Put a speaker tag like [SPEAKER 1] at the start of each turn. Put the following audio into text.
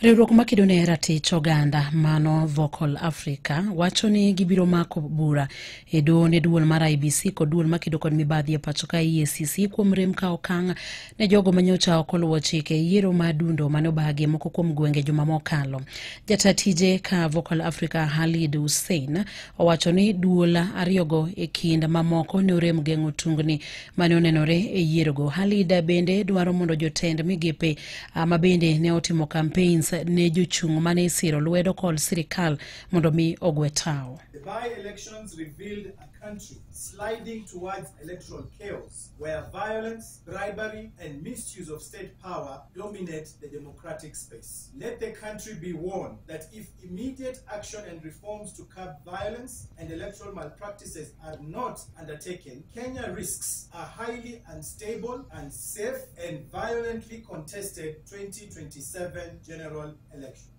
[SPEAKER 1] Riwruok makedo ne ratich oganda mano Vocal Africa wacho ni gibiro mako bura e duol mar IEBC kod duol makedo kod mibadhi e pacho ka EACC kuom rem ka okang' ne jogo manyocha ok oluwo chike yiero madundo mane obagi moko kuom gwenge juma mokalo. Jata tije ka Vocal Africa Halid Hussein owacho ni duol ariyogo e kind mamoko ne orem geng'o tungni mane onenore e yierogo. Halid bende dwaro mondo jotend migepe mabende ne otimo campaigns ne jochung' mane isiro lwedo kod sirikal mondo mi ogwe tao.
[SPEAKER 2] The by-elections revealed a country sliding towards electoral chaos where violence, bribery and misuse of state power dominate the democratic space. Let the country be warned that if immediate action and reforms to curb violence and electoral malpractices are not undertaken, Kenya risks a highly unstable, unsafe and violently contested 2027 general election.